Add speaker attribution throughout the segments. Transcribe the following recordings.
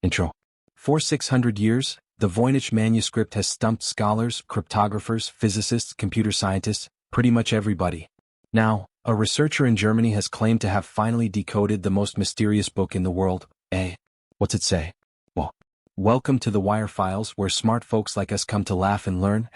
Speaker 1: Intro. For 600 years, the Voynich Manuscript has stumped scholars, cryptographers, physicists, computer scientists, pretty much everybody. Now, a researcher in Germany has claimed to have finally decoded the most mysterious book in the world. What's it say? Well, welcome to the Wire Files, where smart folks like us come to laugh and learn.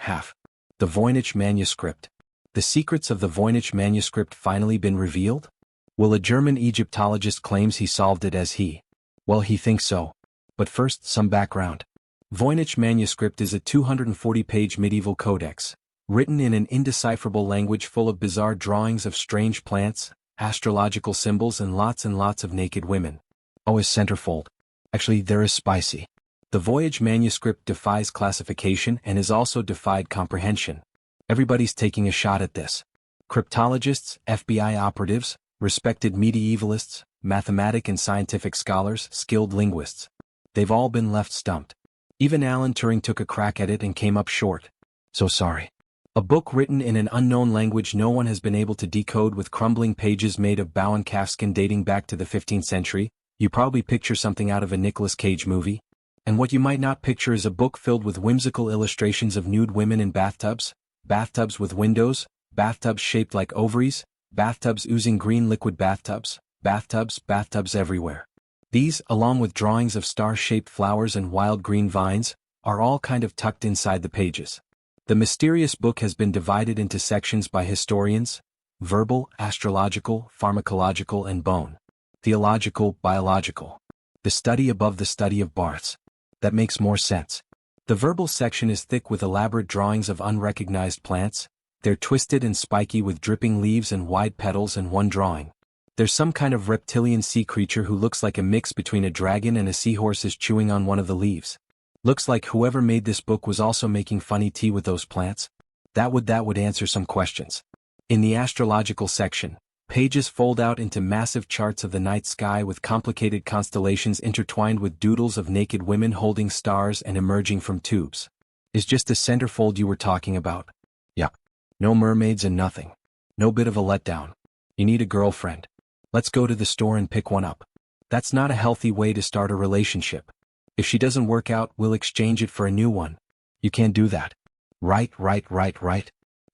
Speaker 1: The Voynich Manuscript. The secrets of the Voynich Manuscript finally been revealed? Well, a German Egyptologist claims he solved it as he thinks so. But first, some background. Voynich Manuscript is a 240-page medieval codex, written in an indecipherable language full of bizarre drawings of strange plants, astrological symbols and lots of naked women. Oh, is centerfold. Actually, there is spicy. The Voynich Manuscript defies classification and is also defied comprehension. Everybody's taking a shot at this. Cryptologists, FBI operatives, respected medievalists, mathematic and scientific scholars, skilled linguists. They've all been left stumped. Even Alan Turing took a crack at it and came up short. So sorry. A book written in an unknown language no one has been able to decode, with crumbling pages made of bound calfskin dating back to the 15th century. You probably picture something out of a Nicolas Cage movie. And what you might not picture is a book filled with whimsical illustrations of nude women in bathtubs, bathtubs with windows, bathtubs shaped like ovaries, bathtubs oozing green liquid bathtubs, bathtubs everywhere. These, along with drawings of star-shaped flowers and wild green vines, are all kind of tucked inside the pages. The mysterious book has been divided into sections by historians: verbal, astrological, pharmacological and bone. Theological, biological. The study above the study of Barth's. That makes more sense. The verbal section is thick with elaborate drawings of unrecognized plants. They're twisted and spiky with dripping leaves and wide petals, and one drawing. There's some kind of reptilian sea creature who looks like a mix between a dragon and a seahorse is chewing on one of the leaves. Looks like whoever made this book was also making funny tea with those plants. That would answer some questions. In the astrological section, pages fold out into massive charts of the night sky with complicated constellations intertwined with doodles of naked women holding stars and emerging from tubes. Is just the centerfold you were talking about? Yup. No mermaids and nothing. No bit of a letdown. You need a girlfriend. Let's go to the store and pick one up. That's not a healthy way to start a relationship. If she doesn't work out, we'll exchange it for a new one. You can't do that. Right.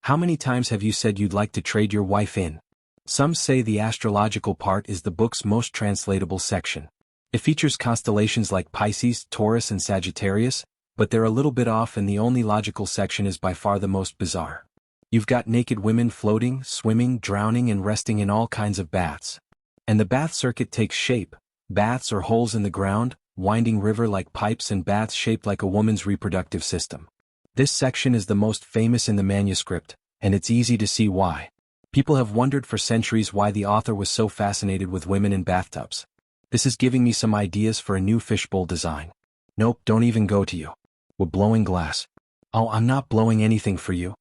Speaker 1: How many times have you said you'd like to trade your wife in? Some say the astrological part is the book's most translatable section. It features constellations like Pisces, Taurus and Sagittarius, but they're a little bit off, and the only logical section is by far the most bizarre. You've got naked women floating, swimming, drowning and resting in all kinds of baths. And the bath circuit takes shape. Baths or holes in the ground, winding river-like pipes and baths shaped like a woman's reproductive system. This section is the most famous in the manuscript, and it's easy to see why. People have wondered for centuries why the author was so fascinated with women in bathtubs. This is giving me some ideas for a new fishbowl design. Nope, don't even go to you. We're blowing glass. Oh, I'm not blowing anything for you.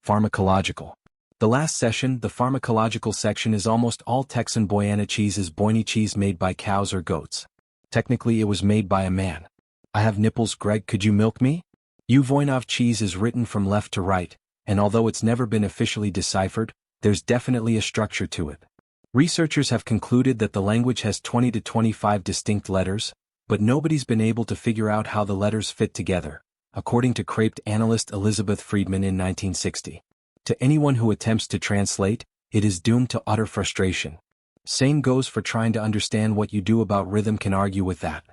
Speaker 1: Pharmacological. The last session, the pharmacological section, is almost all Texan Boyana cheese is Boyni cheese made by cows or goats. Technically it was made by a man. I have nipples, Greg, could you milk me? Voynich cheese is written from left to right, and although it's never been officially deciphered, there's definitely a structure to it. Researchers have concluded that the language has 20 to 25 distinct letters, but nobody's been able to figure out how the letters fit together, according to crypt analyst Elizabeth Friedman in 1960. To anyone who attempts to translate, it is doomed to utter frustration. Same goes for trying to understand what you do about rhythm. Can argue with that.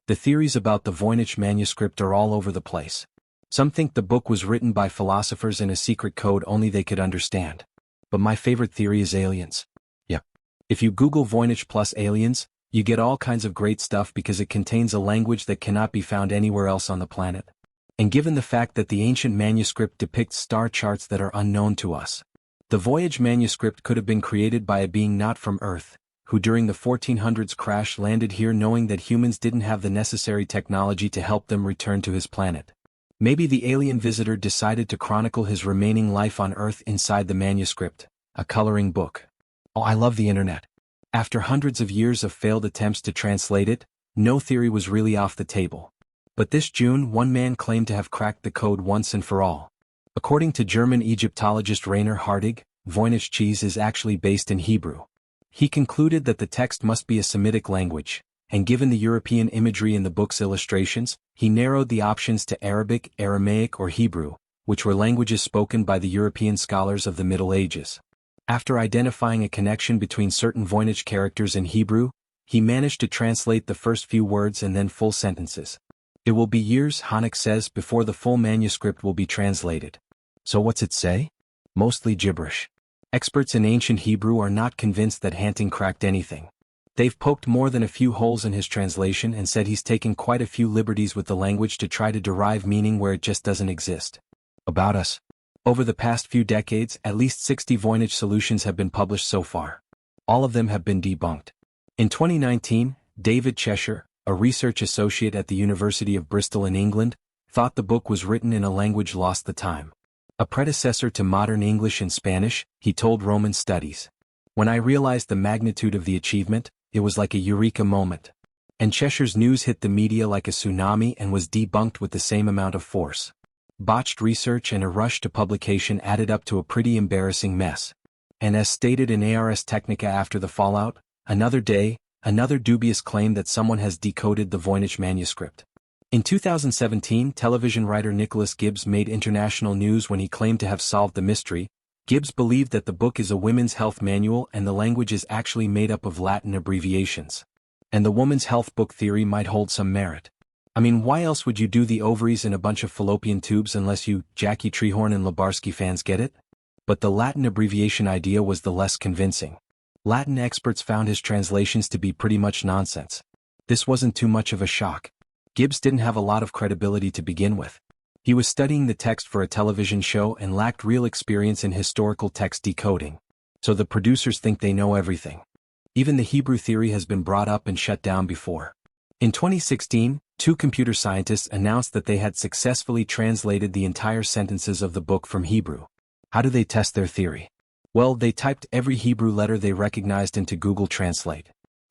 Speaker 1: The theories about the Voynich Manuscript are all over the place. Some think the book was written by philosophers in a secret code only they could understand. But my favorite theory is aliens. Yep. If you Google Voynich plus aliens, you get all kinds of great stuff because it contains a language that cannot be found anywhere else on the planet. And given the fact that the ancient manuscript depicts star charts that are unknown to us, the Voynich Manuscript could have been created by a being not from Earth, who during the 1400s crash landed here knowing that humans didn't have the necessary technology to help them return to his planet. Maybe the alien visitor decided to chronicle his remaining life on Earth inside the manuscript, a coloring book. Oh, I love the internet. After hundreds of years of failed attempts to translate it, no theory was really off the table. But this June, one man claimed to have cracked the code once and for all. According to German Egyptologist Rainer Hartig, Voynich cheese is actually based in Hebrew. He concluded that the text must be a Semitic language, and given the European imagery in the book's illustrations, he narrowed the options to Arabic, Aramaic, or Hebrew, which were languages spoken by the European scholars of the Middle Ages. After identifying a connection between certain Voynich characters in Hebrew, he managed to translate the first few words and then full sentences. It will be years, Voynich says, before the full manuscript will be translated. So what's it say? Mostly gibberish. Experts in ancient Hebrew are not convinced that Hanting cracked anything. They've poked more than a few holes in his translation and said he's taken quite a few liberties with the language to try to derive meaning where it just doesn't exist. About us. Over the past few decades, at least 60 Voynich solutions have been published so far. All of them have been debunked. In 2019, David Cheshire, a research associate at the University of Bristol in England, thought the book was written in a language lost to time. A predecessor to modern English and Spanish, he told Roman Studies. When I realized the magnitude of the achievement, it was like a eureka moment. And Cheshire's news hit the media like a tsunami and was debunked with the same amount of force. Botched research and a rush to publication added up to a pretty embarrassing mess. And as stated in Ars Technica after the fallout, another day, another dubious claim that someone has decoded the Voynich manuscript. In 2017, television writer Nicholas Gibbs made international news when he claimed to have solved the mystery. Gibbs believed that the book is a women's health manual and the language is actually made up of Latin abbreviations. And the woman's health book theory might hold some merit. I mean, why else would you do the ovaries in a bunch of fallopian tubes unless you, Jackie Treehorn and Lebarsky fans, get it? But the Latin abbreviation idea was the less convincing. Latin experts found his translations to be pretty much nonsense. This wasn't too much of a shock. Gibbs didn't have a lot of credibility to begin with. He was studying the text for a television show and lacked real experience in historical text decoding. So the producers think they know everything. Even the Hebrew theory has been brought up and shut down before. In 2016, 2 computer scientists announced that they had successfully translated the entire sentences of the book from Hebrew. How do they test their theory? Well, they typed every Hebrew letter they recognized into Google Translate.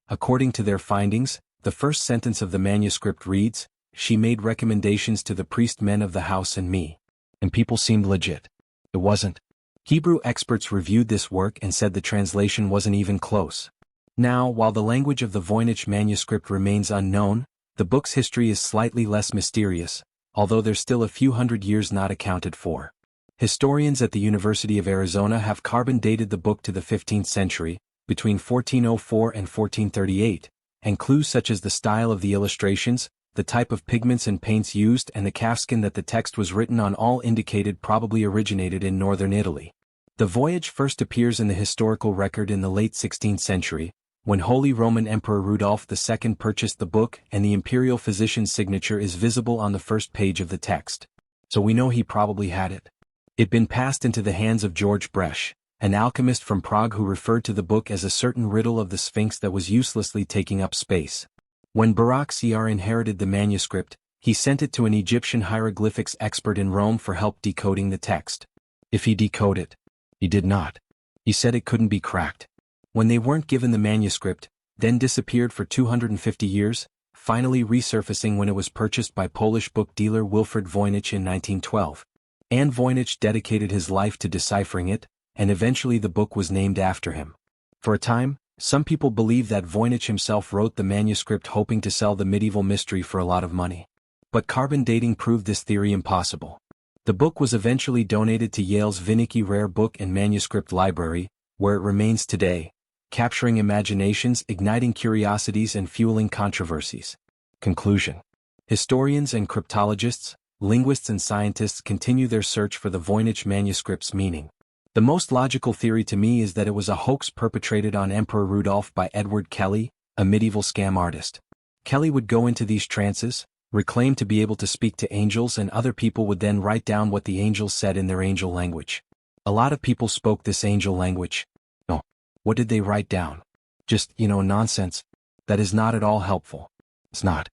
Speaker 1: According to their findings, the first sentence of the manuscript reads, "She made recommendations to the priest men of the house and me." And people seemed legit. It wasn't. Hebrew experts reviewed this work and said the translation wasn't even close. Now, while the language of the Voynich manuscript remains unknown, the book's history is slightly less mysterious, although there's still a few hundred years not accounted for. Historians at the University of Arizona have carbon dated the book to the 15th century, between 1404 and 1438, and clues such as the style of the illustrations, the type of pigments and paints used and the calfskin that the text was written on all indicated probably originated in northern Italy. The voyage first appears in the historical record in the late 16th century, when Holy Roman Emperor Rudolph II purchased the book and the imperial physician's signature is visible on the first page of the text. So we know he probably had it. It'd been passed into the hands of George Bresch, an alchemist from Prague who referred to the book as a certain riddle of the Sphinx that was uselessly taking up space. When Barak Sr. inherited the manuscript, he sent it to an Egyptian hieroglyphics expert in Rome for help decoding the text. If he decoded it, he did not. He said it couldn't be cracked. When they weren't given the manuscript, then disappeared for 250 years, finally resurfacing when it was purchased by Polish book dealer Wilfred Voynich in 1912. And Voynich dedicated his life to deciphering it, and eventually the book was named after him. For a time, some people believe that Voynich himself wrote the manuscript hoping to sell the medieval mystery for a lot of money. But carbon dating proved this theory impossible. The book was eventually donated to Yale's Vinnicki Rare Book and Manuscript Library, where it remains today, capturing imaginations, igniting curiosities and fueling controversies. Conclusion. Historians and cryptologists, linguists and scientists continue their search for the Voynich manuscript's meaning. The most logical theory to me is that it was a hoax perpetrated on Emperor Rudolph by Edward Kelly, a medieval scam artist. Kelly would go into these trances, reclaim to be able to speak to angels, and other people would then write down what the angels said in their angel language. A lot of people spoke this angel language. No. What did they write down? Just, nonsense. That is not at all helpful. It's not.